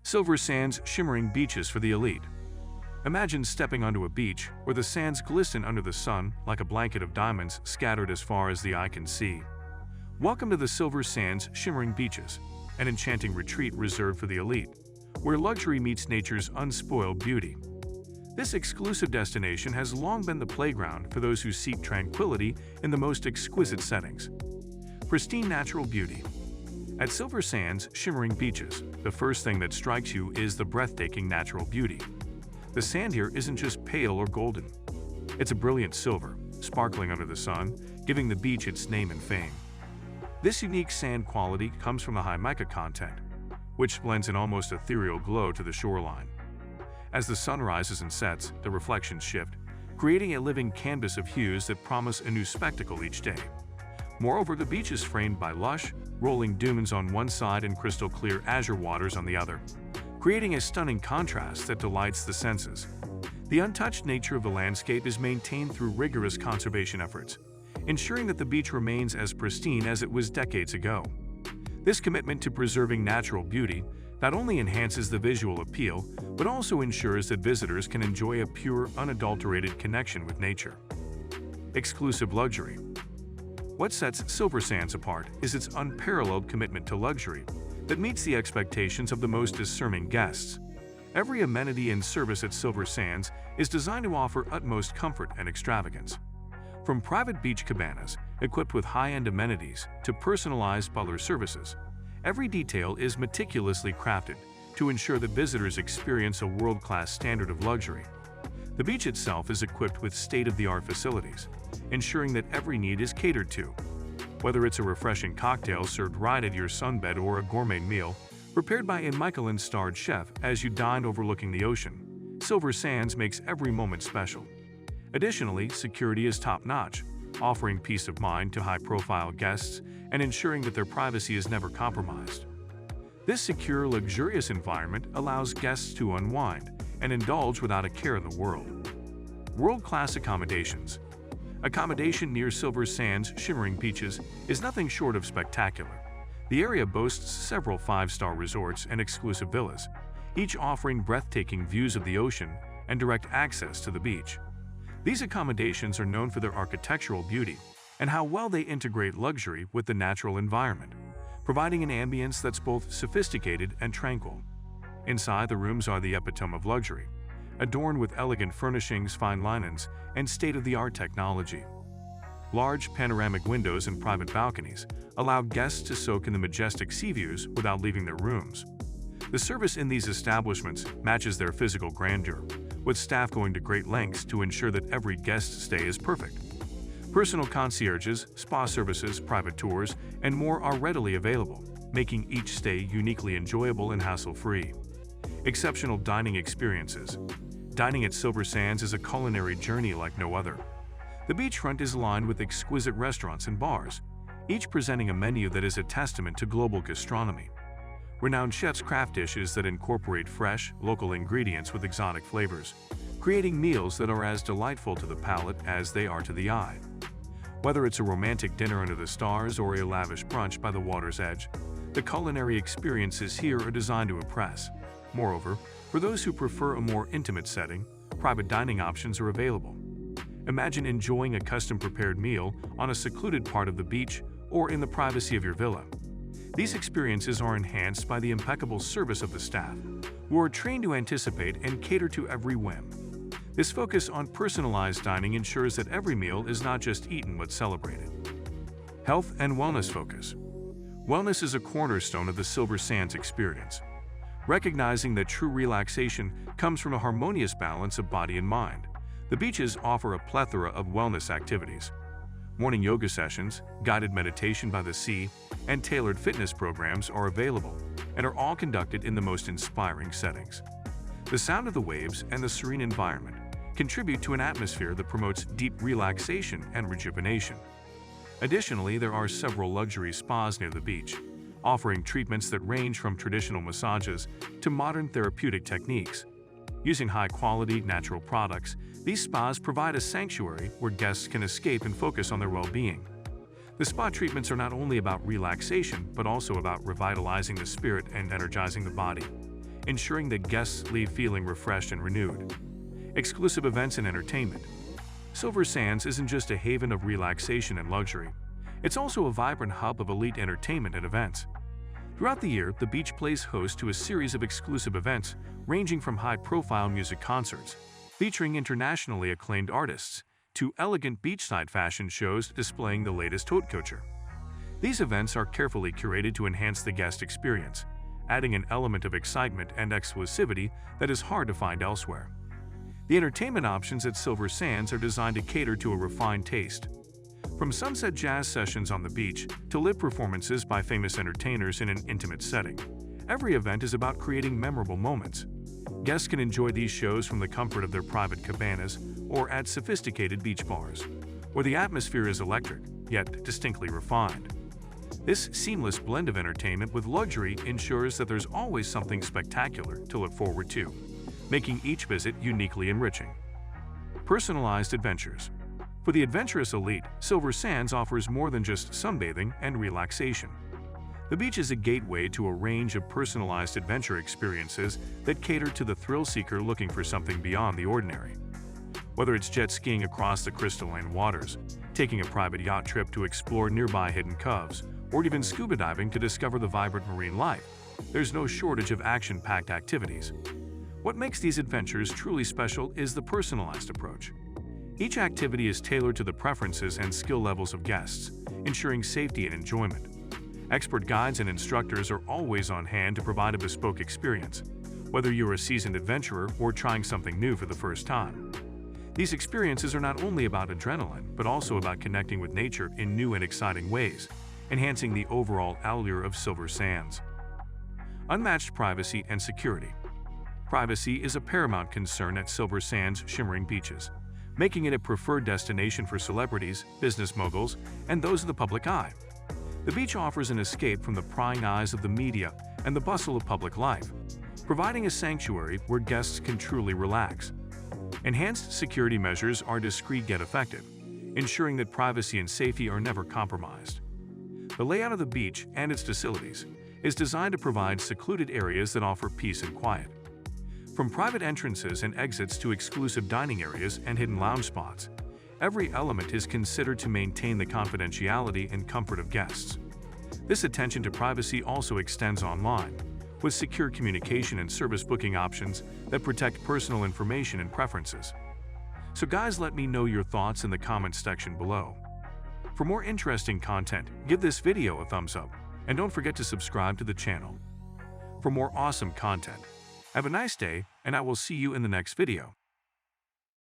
Silver sands, shimmering beaches for the elite. Imagine stepping onto a beach where the sands glisten under the sun like a blanket of diamonds scattered as far as the eye can see. Welcome to the Silver Sands Shimmering Beaches, an enchanting retreat reserved for the elite, where luxury meets nature's unspoiled beauty. This exclusive destination has long been the playground for those who seek tranquility in the most exquisite settings. Pristine natural beauty. At Silver Sands Shimmering Beaches, the first thing that strikes you is the breathtaking natural beauty. The sand here isn't just pale or golden. It's a brilliant silver, sparkling under the sun, giving the beach its name and fame. This unique sand quality comes from the high mica content, which lends an almost ethereal glow to the shoreline. As the sun rises and sets, the reflections shift, creating a living canvas of hues that promise a new spectacle each day. Moreover, the beach is framed by lush, rolling dunes on one side and crystal-clear azure waters on the other, creating a stunning contrast that delights the senses. The untouched nature of the landscape is maintained through rigorous conservation efforts, ensuring that the beach remains as pristine as it was decades ago. This commitment to preserving natural beauty not only enhances the visual appeal, but also ensures that visitors can enjoy a pure, unadulterated connection with nature. Exclusive luxury. What sets Silver Sands apart is its unparalleled commitment to luxury that meets the expectations of the most discerning guests. Every amenity and service at Silver Sands is designed to offer utmost comfort and extravagance. From private beach cabanas, equipped with high-end amenities, to personalized butler services, every detail is meticulously crafted to ensure that visitors experience a world-class standard of luxury. The beach itself is equipped with state-of-the-art facilities, ensuring that every need is catered to. Whether it's a refreshing cocktail served right at your sunbed or a gourmet meal prepared by a Michelin-starred chef as you dine overlooking the ocean, Silver Sands makes every moment special. Additionally, security is top-notch, offering peace of mind to high-profile guests and ensuring that their privacy is never compromised. This secure, luxurious environment allows guests to unwind and indulge without a care in the world. World-class accommodations. Accommodation near Silver Sands Shimmering Beaches is nothing short of spectacular. The area boasts several five-star resorts and exclusive villas, each offering breathtaking views of the ocean and direct access to the beach. These accommodations are known for their architectural beauty and how well they integrate luxury with the natural environment, providing an ambience that's both sophisticated and tranquil. Inside, the rooms are the epitome of luxury, adorned with elegant furnishings, fine linens, and state-of-the-art technology. Large panoramic windows and private balconies allow guests to soak in the majestic sea views without leaving their rooms. The service in these establishments matches their physical grandeur, with staff going to great lengths to ensure that every guest stay is perfect. Personal concierges, spa services, private tours, and more are readily available, making each stay uniquely enjoyable and hassle-free. Exceptional dining experiences. Dining at Silver Sands is a culinary journey like no other. The beachfront is lined with exquisite restaurants and bars, each presenting a menu that is a testament to global gastronomy. Renowned chefs craft dishes that incorporate fresh, local ingredients with exotic flavors, creating meals that are as delightful to the palate as they are to the eye. Whether it's a romantic dinner under the stars or a lavish brunch by the water's edge, the culinary experiences here are designed to impress. Moreover, for those who prefer a more intimate setting, private dining options are available. Imagine enjoying a custom-prepared meal on a secluded part of the beach or in the privacy of your villa. These experiences are enhanced by the impeccable service of the staff, who are trained to anticipate and cater to every whim. This focus on personalized dining ensures that every meal is not just eaten but celebrated. Health and wellness focus. Wellness is a cornerstone of the Silver Sands experience. Recognizing that true relaxation comes from a harmonious balance of body and mind, the beaches offer a plethora of wellness activities. Morning yoga sessions, guided meditation by the sea, and tailored fitness programs are available and are all conducted in the most inspiring settings. The sound of the waves and the serene environment contribute to an atmosphere that promotes deep relaxation and rejuvenation. Additionally, there are several luxury spas near the beach, offering treatments that range from traditional massages to modern therapeutic techniques. Using high-quality, natural products, these spas provide a sanctuary where guests can escape and focus on their well-being. The spa treatments are not only about relaxation, but also about revitalizing the spirit and energizing the body, ensuring that guests leave feeling refreshed and renewed. Exclusive events and entertainment. Silver Sands isn't just a haven of relaxation and luxury. It's also a vibrant hub of elite entertainment and events. Throughout the year, the beach plays host to a series of exclusive events, ranging from high-profile music concerts, featuring internationally acclaimed artists, to elegant beachside fashion shows displaying the latest haute couture. These events are carefully curated to enhance the guest experience, adding an element of excitement and exclusivity that is hard to find elsewhere. The entertainment options at Silver Sands are designed to cater to a refined taste. From sunset jazz sessions on the beach to live performances by famous entertainers in an intimate setting, every event is about creating memorable moments. Guests can enjoy these shows from the comfort of their private cabanas or at sophisticated beach bars, where the atmosphere is electric, yet distinctly refined. This seamless blend of entertainment with luxury ensures that there's always something spectacular to look forward to, making each visit uniquely enriching. Personalized adventures. For the adventurous elite, Silver Sands offers more than just sunbathing and relaxation. The beach is a gateway to a range of personalized adventure experiences that cater to the thrill seeker looking for something beyond the ordinary. Whether it's jet skiing across the crystalline waters, taking a private yacht trip to explore nearby hidden coves, or even scuba diving to discover the vibrant marine life, there's no shortage of action-packed activities. What makes these adventures truly special is the personalized approach. Each activity is tailored to the preferences and skill levels of guests, ensuring safety and enjoyment. Expert guides and instructors are always on hand to provide a bespoke experience, whether you're a seasoned adventurer or trying something new for the first time. These experiences are not only about adrenaline, but also about connecting with nature in new and exciting ways, enhancing the overall allure of Silver Sands. Unmatched privacy and security. Privacy is a paramount concern at Silver Sands' shimmering beaches, making it a preferred destination for celebrities, business moguls, and those of the public eye. The beach offers an escape from the prying eyes of the media and the bustle of public life, providing a sanctuary where guests can truly relax. Enhanced security measures are discreet yet effective, ensuring that privacy and safety are never compromised. The layout of the beach and its facilities is designed to provide secluded areas that offer peace and quiet. From private entrances and exits to exclusive dining areas and hidden lounge spots, every element is considered to maintain the confidentiality and comfort of guests. This attention to privacy also extends online, with secure communication and service booking options that protect personal information and preferences. So guys, let me know your thoughts in the comments section below. For more interesting content, give this video a thumbs up, and don't forget to subscribe to the channel for more awesome content. Have a nice day, and I will see you in the next video.